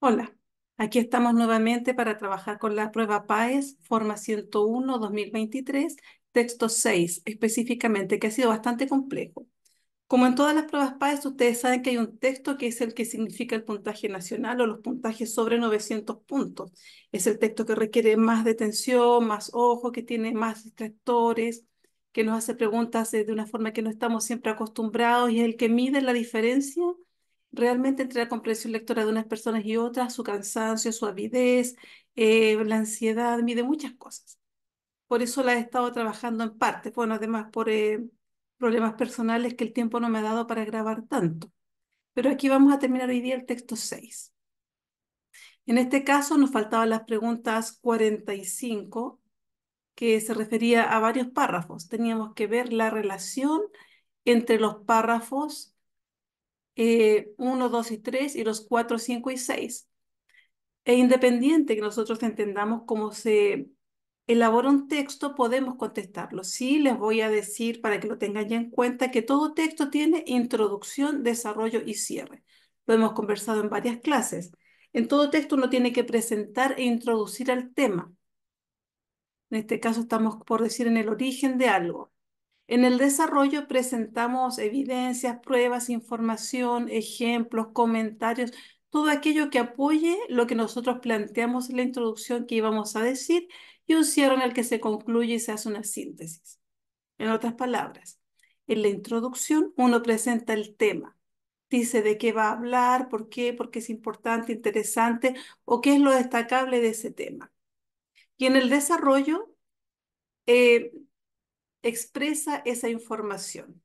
Hola, aquí estamos nuevamente para trabajar con la prueba PAES, forma 101 2023, texto 6 específicamente, que ha sido bastante complejo. Como en todas las pruebas PAES, ustedes saben que hay un texto que es el que significa el puntaje nacional o los puntajes sobre 900 puntos. Es el texto que requiere más detención, más ojo, que tiene más distractores, que nos hace preguntas de una forma que no estamos siempre acostumbrados y es el que mide la diferencia realmente entre la comprensión lectora de unas personas y otras, su cansancio, su avidez, la ansiedad, mide muchas cosas. Por eso la he estado trabajando en parte. Bueno, además por problemas personales que el tiempo no me ha dado para grabar tanto. Pero aquí vamos a terminar hoy día el texto 6. En este caso nos faltaban las preguntas 45, que se refería a varios párrafos. Teníamos que ver la relación entre los párrafos 1, 2 y 3 y los 4, 5 y 6. E independiente que nosotros entendamos cómo se elabora un texto, podemos contestarlo. Sí, les voy a decir para que lo tengan ya en cuenta que todo texto tiene introducción, desarrollo y cierre. Lo hemos conversado en varias clases. En todo texto uno tiene que presentar e introducir al tema. En este caso estamos por decir en el origen de algo. En el desarrollo presentamos evidencias, pruebas, información, ejemplos, comentarios, todo aquello que apoye lo que nosotros planteamos en la introducción que íbamos a decir y un cierre en el que se concluye y se hace una síntesis. En otras palabras, en la introducción uno presenta el tema, dice de qué va a hablar, por qué es importante, interesante o qué es lo destacable de ese tema. Y en el desarrollo eh, expresa esa información.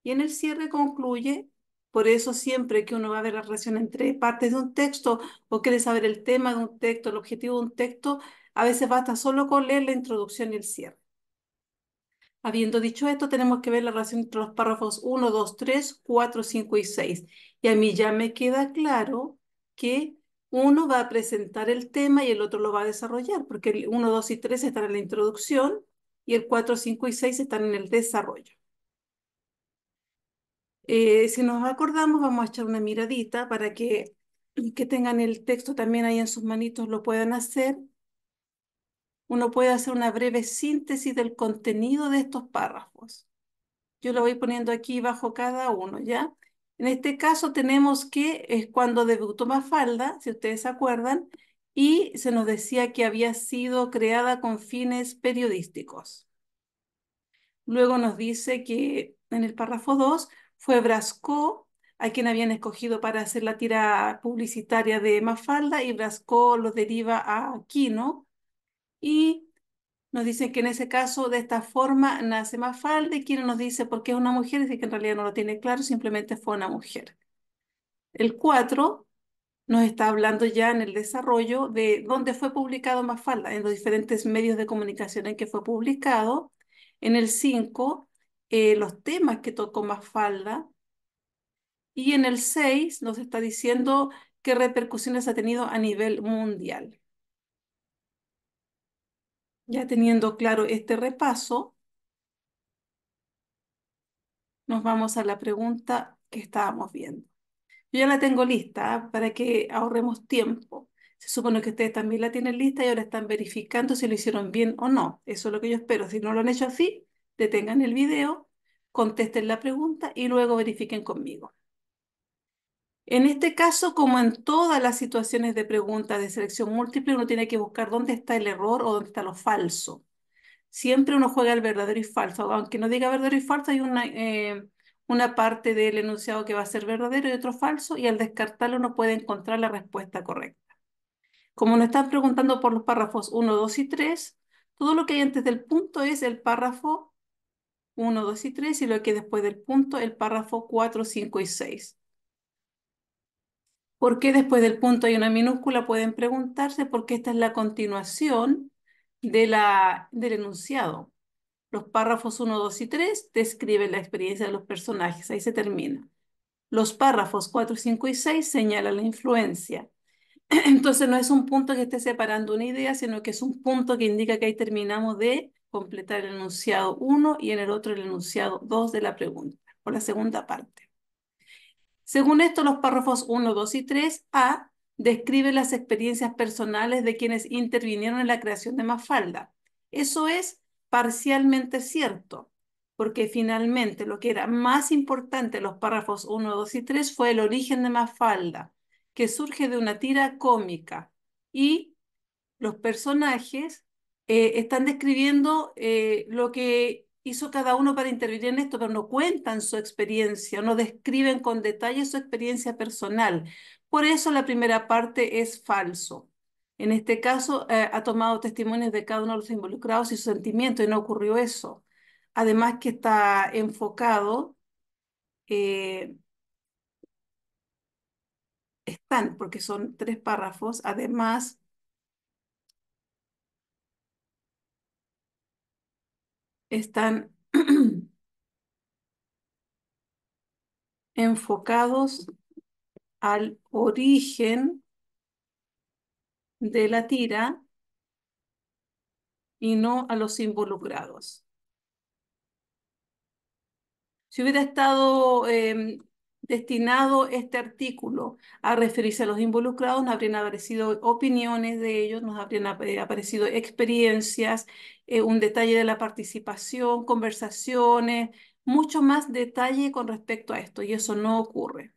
Y en el cierre concluye, por eso siempre que uno va a ver la relación entre partes de un texto o quiere saber el tema de un texto, el objetivo de un texto, a veces basta solo con leer la introducción y el cierre. Habiendo dicho esto, tenemos que ver la relación entre los párrafos 1, 2, 3, 4, 5 y 6. Y a mí ya me queda claro que uno va a presentar el tema y el otro lo va a desarrollar, porque el 1, 2 y 3 están en la introducción y el 4, 5 y 6 están en el desarrollo. Si nos acordamos, vamos a echar una miradita para que tengan el texto también ahí en sus manitos, lo puedan hacer. Uno puede hacer una breve síntesis del contenido de estos párrafos. Yo lo voy poniendo aquí bajo cada uno, ¿ya? En este caso tenemos que es cuando debutó Mafalda, si ustedes se acuerdan, y se nos decía que había sido creada con fines periodísticos. Luego nos dice que en el párrafo 2 fue Brasco a quien habían escogido para hacer la tira publicitaria de Mafalda y Brasco lo deriva a Quino y nos dicen que en ese caso de esta forma nace Mafalda y Quino nos dice por qué es una mujer, dice que en realidad no lo tiene claro, simplemente fue una mujer. El 4 nos está hablando ya en el desarrollo de dónde fue publicado Mafalda, en los diferentes medios de comunicación en que fue publicado. En el 5 los temas que tocó Mafalda. Y en el 6 nos está diciendo qué repercusiones ha tenido a nivel mundial. Ya teniendo claro este repaso, nos vamos a la pregunta que estábamos viendo. Yo ya la tengo lista, para que ahorremos tiempo. Se supone que ustedes también la tienen lista y ahora están verificando si lo hicieron bien o no. Eso es lo que yo espero. Si no lo han hecho así, detengan el video, contesten la pregunta y luego verifiquen conmigo. En este caso, como en todas las situaciones de pregunta de selección múltiple, uno tiene que buscar dónde está el error o dónde está lo falso. Siempre uno juega el verdadero y falso. Aunque no diga verdadero y falso, hay una parte del enunciado que va a ser verdadero y otro falso, y al descartarlo uno puede encontrar la respuesta correcta. Como nos están preguntando por los párrafos 1, 2 y 3, todo lo que hay antes del punto es el párrafo 1, 2 y 3, y lo que hay después del punto, el párrafo 4, 5 y 6. ¿Por qué después del punto hay una minúscula? Pueden preguntarse porque esta es la continuación del enunciado. Los párrafos 1, 2 y 3 describen la experiencia de los personajes, ahí se termina. Los párrafos 4, 5 y 6 señalan la influencia. Entonces no es un punto que esté separando una idea, sino que es un punto que indica que ahí terminamos de completar el enunciado 1 y en el otro el enunciado 2 de la pregunta, o la segunda parte. Según esto, los párrafos 1, 2 y 3, A, describe las experiencias personales de quienes intervinieron en la creación de Mafalda. Eso es parcialmente cierto, porque finalmente lo que era más importante en los párrafos 1, 2 y 3 fue el origen de Mafalda, que surge de una tira cómica y los personajes están describiendo lo que hizo cada uno para intervenir en esto, pero no cuentan su experiencia, no describen con detalle su experiencia personal. Por eso la primera parte es falso. En este caso, ha tomado testimonios de cada uno de los involucrados y sus sentimientos, y no ocurrió eso. Además que está enfocado, eh, están, porque son 3 párrafos, además están enfocados al origen de la tira y no a los involucrados. Si hubiera estado destinado este artículo a referirse a los involucrados, nos habrían aparecido opiniones de ellos, nos habrían aparecido experiencias, un detalle de la participación, conversaciones, mucho más detalle con respecto a esto, y eso no ocurre.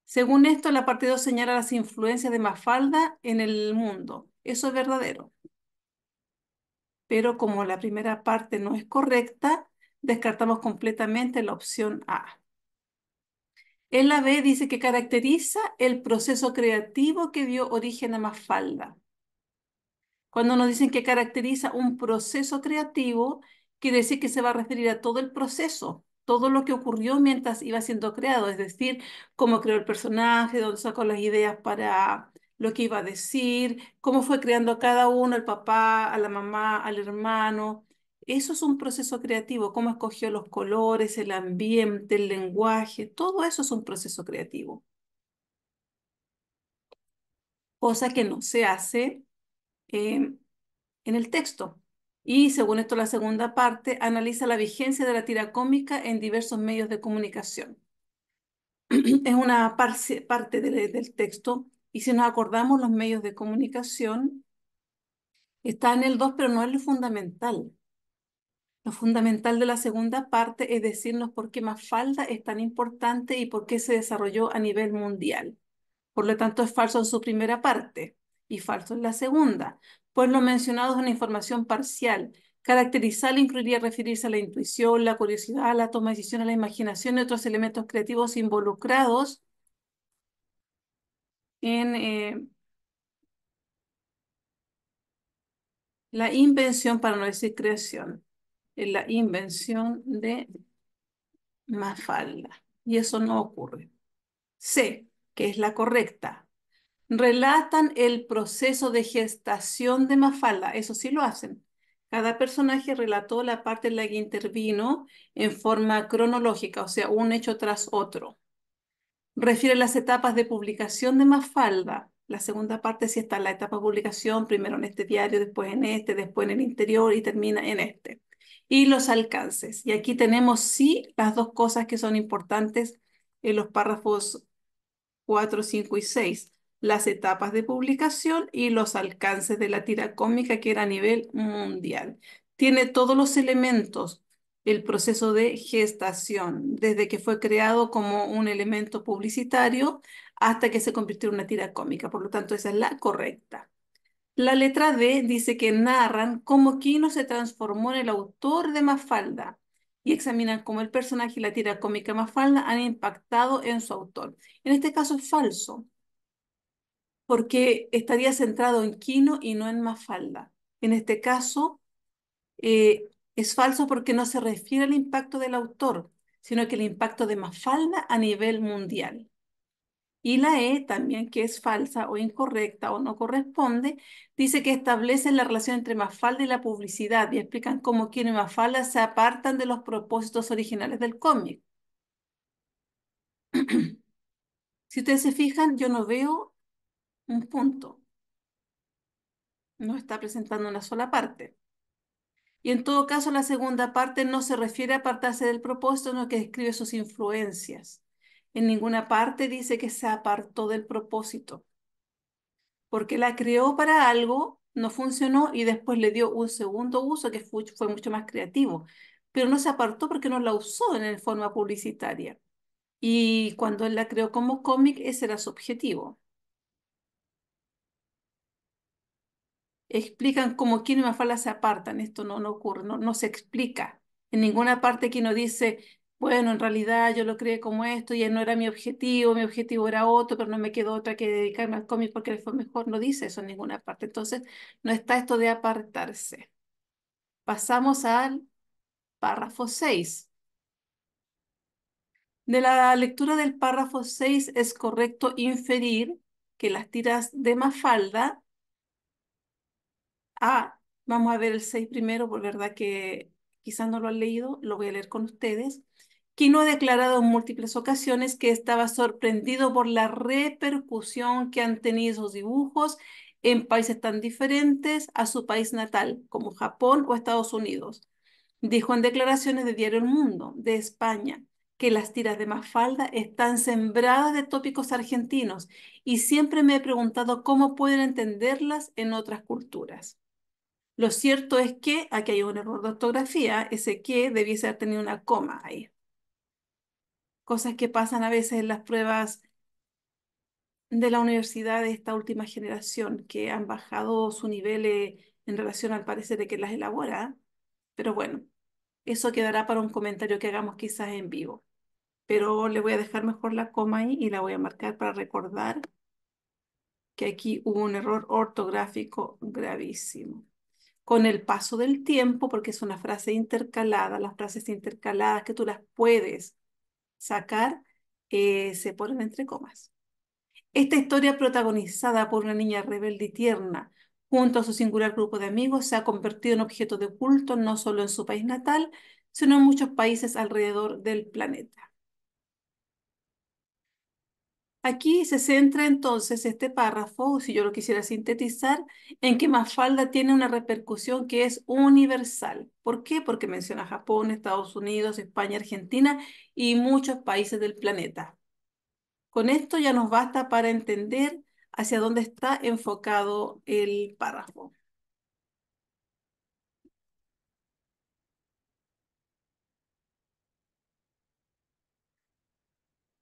Según esto, la parte 2 señala las influencias de Mafalda en el mundo. Eso es verdadero. Pero como la primera parte no es correcta, descartamos completamente la opción A. En la B dice que caracteriza el proceso creativo que dio origen a Mafalda. Cuando nos dicen que caracteriza un proceso creativo, quiere decir que se va a referir a todo el proceso, todo lo que ocurrió mientras iba siendo creado, es decir, cómo creó el personaje, dónde sacó las ideas para lo que iba a decir, cómo fue creando a cada uno, el papá, a la mamá, al hermano. Eso es un proceso creativo, cómo escogió los colores, el ambiente, el lenguaje, todo eso es un proceso creativo, cosa que no se hace eh, en el texto. Y según esto, la segunda parte analiza la vigencia de la tira cómica en diversos medios de comunicación. Es una parte del texto, y si nos acordamos, los medios de comunicación está en el 2, pero no es lo fundamental. Lo fundamental de la segunda parte es decirnos por qué Mafalda es tan importante y por qué se desarrolló a nivel mundial. Por lo tanto, es falso en su primera parte y falso en la segunda, pues lo mencionado es una información parcial. Caracterizarla incluiría referirse a la intuición, la curiosidad, la toma de decisión, a la imaginación y otros elementos creativos involucrados en la invención, para no decir creación, en la invención de Mafalda. Y eso no ocurre. C, que es la correcta. Relatan el proceso de gestación de Mafalda, eso sí lo hacen. Cada personaje relató la parte en la que intervino en forma cronológica, o sea, un hecho tras otro. Refiere las etapas de publicación de Mafalda. La segunda parte sí está en la etapa de publicación, primero en este diario, después en este, después en el interior y termina en este. Y los alcances. Y aquí tenemos sí las dos cosas que son importantes en los párrafos 4, 5 y 6, las etapas de publicación y los alcances de la tira cómica que era a nivel mundial. Tiene todos los elementos, el proceso de gestación, desde que fue creado como un elemento publicitario hasta que se convirtió en una tira cómica. Por lo tanto, esa es la correcta. La letra D dice que narran cómo Kino se transformó en el autor de Mafalda y examinan cómo el personaje y la tira cómica Mafalda han impactado en su autor. En este caso es falso, porque estaría centrado en Kino y no en Mafalda. En este caso es falso porque no se refiere al impacto del autor, sino que el impacto de Mafalda a nivel mundial. Y la E también, que es falsa o incorrecta o no corresponde, dice que establecen la relación entre Mafalda y la publicidad y explican cómo Kino y Mafalda se apartan de los propósitos originales del cómic. Si ustedes se fijan, yo no veo un punto, no está presentando una sola parte. Y en todo caso, la segunda parte no se refiere a apartarse del propósito, sino que describe sus influencias. En ninguna parte dice que se apartó del propósito. porque la creó para algo, no funcionó y después le dio un segundo uso que fue mucho más creativo, pero no se apartó porque no la usó en forma publicitaria. Y cuando él la creó como cómic, ese era su objetivo. Explican cómo Kino y Mafalda se apartan. Esto no ocurre, no se explica. En ninguna parte Kino dice, bueno, en realidad yo lo creé como esto y no era mi objetivo era otro, pero no me quedó otra que dedicarme al cómic porque le fue mejor. No dice eso en ninguna parte. Entonces, no está esto de apartarse. Pasamos al párrafo 6. De la lectura del párrafo 6 es correcto inferir que las tiras de Mafalda. Vamos a ver el 6 primero, por verdad que quizás no lo han leído, lo voy a leer con ustedes. Quino ha declarado en múltiples ocasiones que estaba sorprendido por la repercusión que han tenido esos dibujos en países tan diferentes a su país natal, como Japón o Estados Unidos. Dijo en declaraciones de Diario El Mundo, de España, que las tiras de Mafalda están sembradas de tópicos argentinos y siempre me he preguntado cómo pueden entenderlas en otras culturas. Lo cierto es que aquí hay un error de ortografía, ese que debiese haber tenido una coma ahí. Cosas que pasan a veces en las pruebas de la universidad de esta última generación, que han bajado su nivel en relación al parecer de que las elabora. Pero bueno, eso quedará para un comentario que hagamos quizás en vivo. Pero le voy a dejar mejor la coma ahí y la voy a marcar para recordar que aquí hubo un error ortográfico gravísimo. Con el paso del tiempo, porque es una frase intercalada, las frases intercaladas que tú las puedes sacar, se ponen entre comas. Esta historia protagonizada por una niña rebelde y tierna, junto a su singular grupo de amigos, se ha convertido en objeto de culto no solo en su país natal, sino en muchos países alrededor del planeta. Aquí se centra entonces este párrafo, si yo lo quisiera sintetizar, en que Mafalda tiene una repercusión que es universal. ¿Por qué? Porque menciona Japón, Estados Unidos, España, Argentina y muchos países del planeta. Con esto ya nos basta para entender hacia dónde está enfocado el párrafo.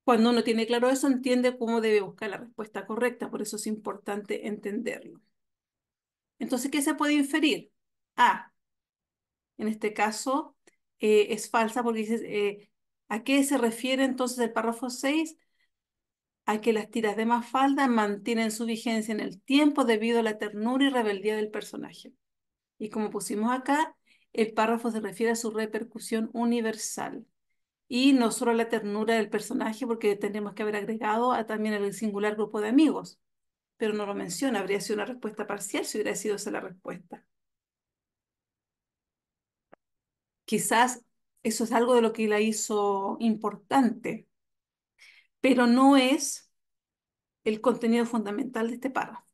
Cuando uno tiene claro eso, entiende cómo debe buscar la respuesta correcta, por eso es importante entenderlo. Entonces, ¿qué se puede inferir? A, en este caso, es falsa porque dices, ¿a qué se refiere entonces el párrafo 6? A que las tiras de Mafalda mantienen su vigencia en el tiempo debido a la ternura y rebeldía del personaje. Y como pusimos acá, el párrafo se refiere a su repercusión universal y no solo a la ternura del personaje, porque tenemos que haber agregado también el singular grupo de amigos, pero no lo menciona, habría sido una respuesta parcial si hubiera sido esa la respuesta. Quizás eso es algo de lo que la hizo importante, pero no es el contenido fundamental de este párrafo.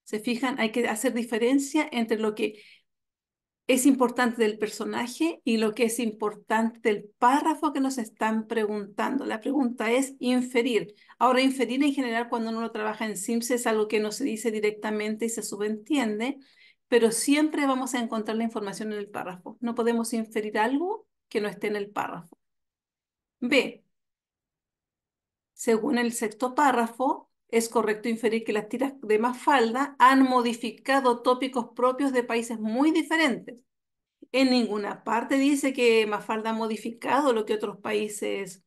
Se fijan, hay que hacer diferencia entre lo que es importante del personaje y lo que es importante del párrafo que nos están preguntando. La pregunta es inferir. Ahora, inferir en general cuando uno trabaja en Sims es algo que no se dice directamente y se subentiende, pero siempre vamos a encontrar la información en el párrafo. No podemos inferir algo que no esté en el párrafo. B. Según el sexto párrafo, es correcto inferir que las tiras de Mafalda han modificado tópicos propios de países muy diferentes. En ninguna parte dice que Mafalda ha modificado lo que otros países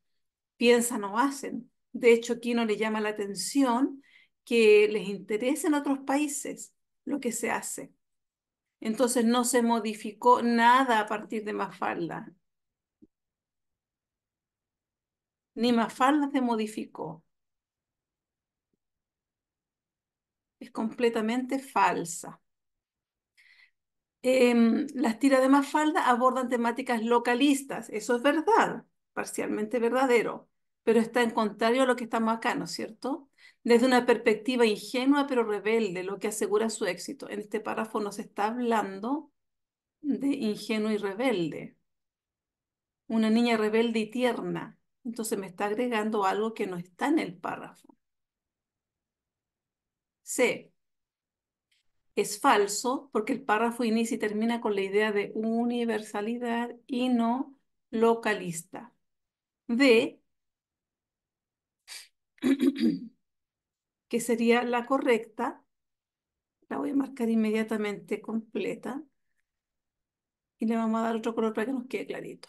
piensan o hacen. De hecho, aquí no le llama la atención que les interese en otros países lo que se hace. Entonces no se modificó nada a partir de Mafalda, ni Mafalda se modificó. Es completamente falsa. Las tiras de Mafalda abordan temáticas localistas, eso es verdad, parcialmente verdadero, pero está en contrario a lo que estamos acá, ¿no es cierto? Desde una perspectiva ingenua pero rebelde, lo que asegura su éxito. En este párrafo nos está hablando de ingenuo y rebelde, una niña rebelde y tierna. Entonces me está agregando algo que no está en el párrafo. C, es falso porque el párrafo inicia y termina con la idea de universalidad y no localista. D, que sería la correcta, la voy a marcar inmediatamente completa y le vamos a dar otro color para que nos quede clarito.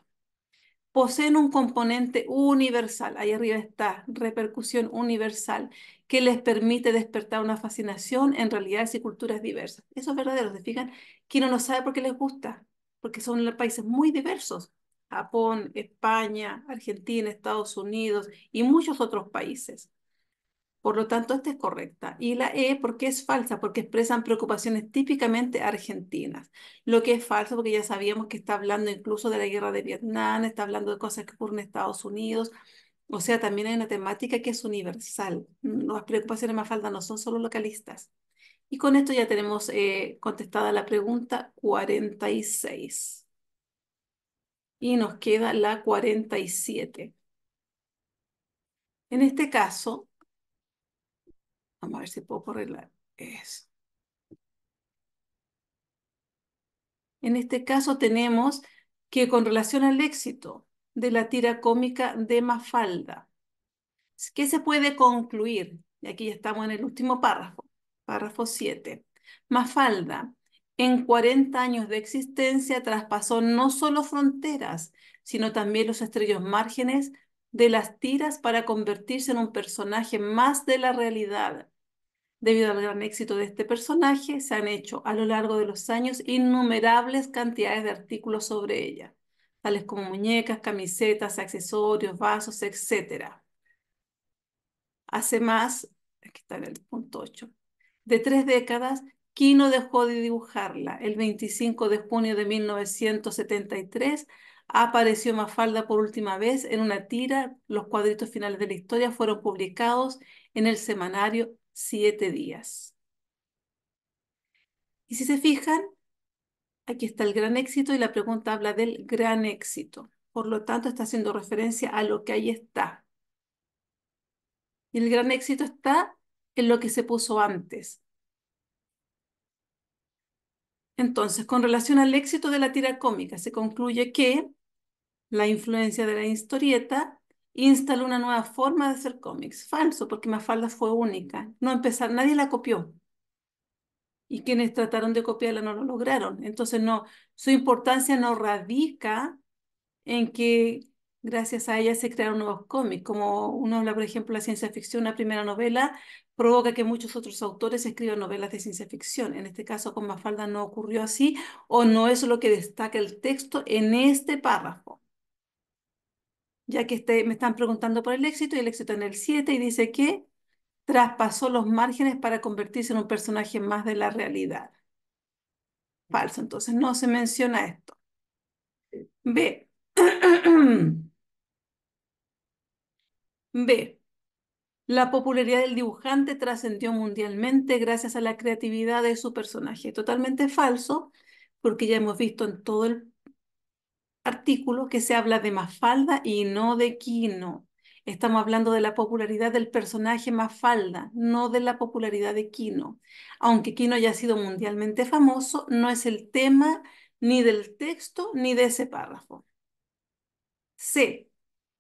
Poseen un componente universal, ahí arriba está, repercusión universal, que les permite despertar una fascinación en realidades y culturas diversas. Eso es verdadero, ¿se fijan? ¿Quién no lo sabe por qué les gusta? Porque son países muy diversos. Japón, España, Argentina, Estados Unidos y muchos otros países. Por lo tanto, esta es correcta. Y la E, ¿por qué es falsa? Porque expresan preocupaciones típicamente argentinas. Lo que es falso, porque ya sabíamos que está hablando incluso de la guerra de Vietnam, está hablando de cosas que ocurren en Estados Unidos. O sea, también hay una temática que es universal. Las preocupaciones más falsas no son solo localistas. Y con esto ya tenemos contestada la pregunta 46. Y nos queda la 47. En este caso, vamos a ver si puedo correr eso. En este caso tenemos que con relación al éxito de la tira cómica de Mafalda, ¿qué se puede concluir? Y aquí ya estamos en el último párrafo, párrafo 7. Mafalda, en 40 años de existencia, traspasó no solo fronteras, sino también los estrechos márgenes de las tiras para convertirse en un personaje más de la realidad. Debido al gran éxito de este personaje, se han hecho a lo largo de los años innumerables cantidades de artículos sobre ella, tales como muñecas, camisetas, accesorios, vasos, etcétera. Hace más, aquí está en el punto 8, de 3 décadas, Quino dejó de dibujarla. El 25 de junio de 1973 apareció Mafalda por última vez en una tira. Los cuadritos finales de la historia fueron publicados en el semanario Siete Días. Y si se fijan, aquí está el gran éxito y la pregunta habla del gran éxito. Por lo tanto, está haciendo referencia a lo que ahí está. Y el gran éxito está en lo que se puso antes. Entonces, con relación al éxito de la tira cómica, se concluye que la influencia de la historieta instaló una nueva forma de hacer cómics. Falso, porque Mafalda fue única. No empezar, nadie la copió. Y quienes trataron de copiarla no lo lograron. Entonces, no, su importancia no radica en que gracias a ella se crearon nuevos cómics. Como uno habla, por ejemplo, de la ciencia ficción, una primera novela provoca que muchos otros autores escriban novelas de ciencia ficción. En este caso, con Mafalda no ocurrió así, o no es lo que destaca el texto en este párrafo. Ya que me están preguntando por el éxito, y el éxito en el 7 y dice que traspasó los márgenes para convertirse en un personaje más de la realidad. Falso, entonces no se menciona esto. B. B. La popularidad del dibujante trascendió mundialmente gracias a la creatividad de su personaje. Totalmente falso, porque ya hemos visto en todo el artículo que se habla de Mafalda y no de Quino. Estamos hablando de la popularidad del personaje Mafalda, no de la popularidad de Quino. Aunque Quino haya sido mundialmente famoso, no es el tema ni del texto ni de ese párrafo. C.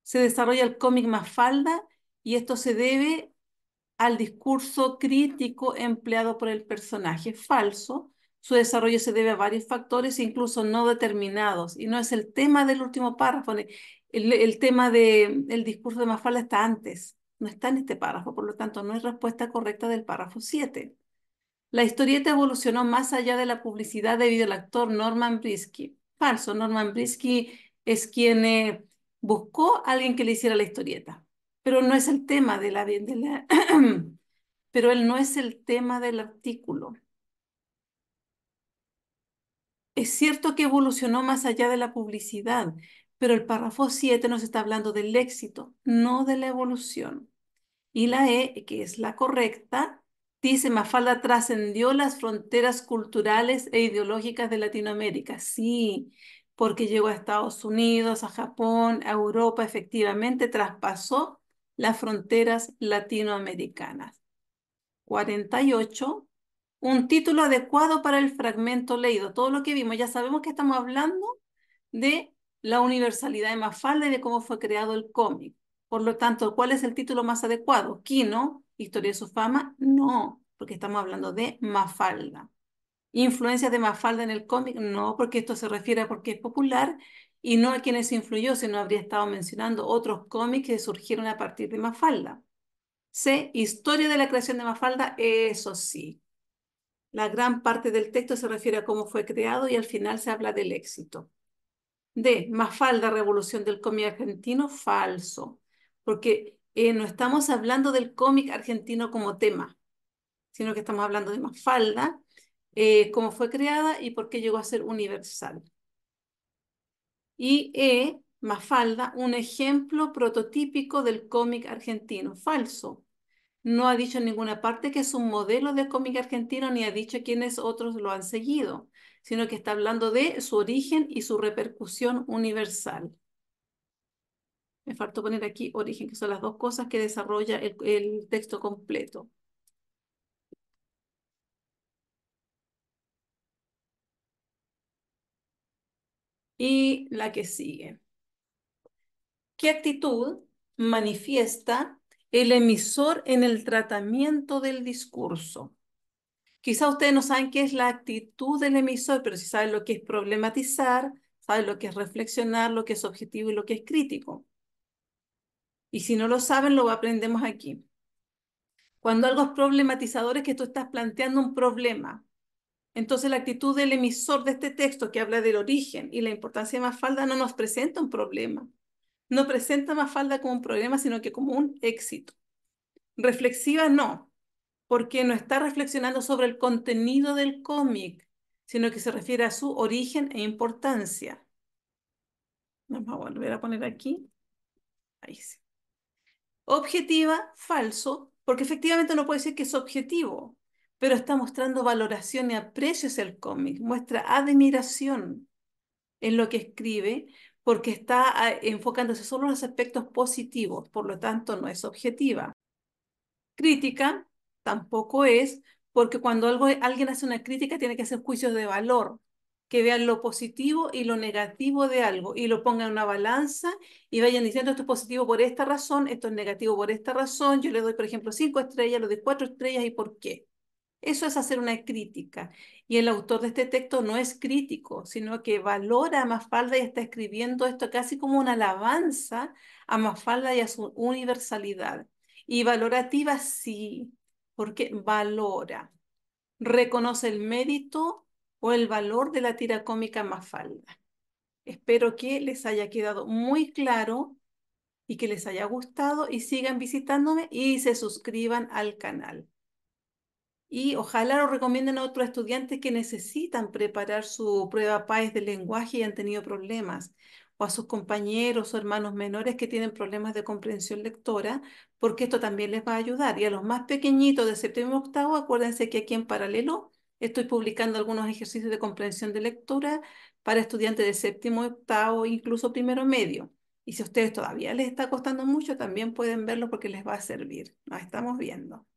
Se desarrolla el cómic Mafalda y esto se debe al discurso crítico empleado por el personaje. Falso. Su desarrollo se debe a varios factores, incluso no determinados, y no es el tema del último párrafo. El tema del discurso de Mafalda está antes, no está en este párrafo, por lo tanto no es respuesta correcta del párrafo 7. La historieta evolucionó más allá de la publicidad debido al actor Norman Brisky. Falso, Norman Brisky es quien buscó a alguien que le hiciera la historieta, pero no es el tema pero él no es el tema del artículo. Es cierto que evolucionó más allá de la publicidad, pero el párrafo 7 nos está hablando del éxito, no de la evolución. Y la E, que es la correcta, dice Mafalda trascendió las fronteras culturales e ideológicas de Latinoamérica. Sí, porque llegó a Estados Unidos, a Japón, a Europa, efectivamente traspasó las fronteras latinoamericanas. 48, un título adecuado para el fragmento leído. Todo lo que vimos, ya sabemos que estamos hablando de la universalidad de Mafalda y de cómo fue creado el cómic. Por lo tanto, ¿cuál es el título más adecuado? ¿Kino? ¿Historia de su fama? No, porque estamos hablando de Mafalda. ¿Influencias de Mafalda en el cómic? No, porque esto se refiere a porque es popular y no a quienes influyó, sino habría estado mencionando otros cómics que surgieron a partir de Mafalda. C, historia de la creación de Mafalda, eso sí. La gran parte del texto se refiere a cómo fue creado y al final se habla del éxito. D, Mafalda, revolución del cómic argentino, falso, porque no estamos hablando del cómic argentino como tema, sino que estamos hablando de Mafalda, cómo fue creada y por qué llegó a ser universal. Y E, Mafalda, un ejemplo prototípico del cómic argentino, falso. No ha dicho en ninguna parte que es un modelo de cómic argentino, ni ha dicho quiénes otros lo han seguido, sino que está hablando de su origen y su repercusión universal. Me faltó poner aquí origen, que son las dos cosas que desarrolla el texto completo. Y la que sigue. ¿Qué actitud manifiesta el emisor en el tratamiento del discurso? Quizá ustedes no saben qué es la actitud del emisor, pero sí saben lo que es problematizar, saben lo que es reflexionar, lo que es objetivo y lo que es crítico. Y si no lo saben, lo aprendemos aquí. Cuando algo es problematizador es que tú estás planteando un problema. Entonces la actitud del emisor de este texto que habla del origen y la importancia de Mafalda no nos presenta un problema. No presenta a Mafalda como un problema, sino que como un éxito. Reflexiva no, porque no está reflexionando sobre el contenido del cómic, sino que se refiere a su origen e importancia. Vamos a volver a poner aquí. Ahí sí. Objetiva, falso, porque efectivamente no puede decir que es objetivo, pero está mostrando valoración y aprecio hacia el cómic, muestra admiración en lo que escribe, porque está enfocándose solo en los aspectos positivos, por lo tanto no es objetiva. Crítica tampoco es, porque cuando alguien hace una crítica tiene que hacer juicios de valor, que vean lo positivo y lo negativo de algo y lo pongan en una balanza y vayan diciendo esto es positivo por esta razón, esto es negativo por esta razón, yo le doy, por ejemplo, 5 estrellas, le doy 4 estrellas y por qué. Eso es hacer una crítica. Y el autor de este texto no es crítico, sino que valora a Mafalda y está escribiendo esto casi como una alabanza a Mafalda y a su universalidad. Y valorativa sí, porque valora, reconoce el mérito o el valor de la tira cómica Mafalda. Espero que les haya quedado muy claro y que les haya gustado y sigan visitándome y se suscriban al canal. Y ojalá lo recomienden a otros estudiantes que necesitan preparar su prueba PAES de lenguaje y han tenido problemas, o a sus compañeros o hermanos menores que tienen problemas de comprensión lectora, porque esto también les va a ayudar. Y a los más pequeñitos de séptimo y octavo, acuérdense que aquí en paralelo estoy publicando algunos ejercicios de comprensión de lectura para estudiantes de séptimo, octavo, incluso primero medio. Y si a ustedes todavía les está costando mucho, también pueden verlo porque les va a servir. Nos estamos viendo.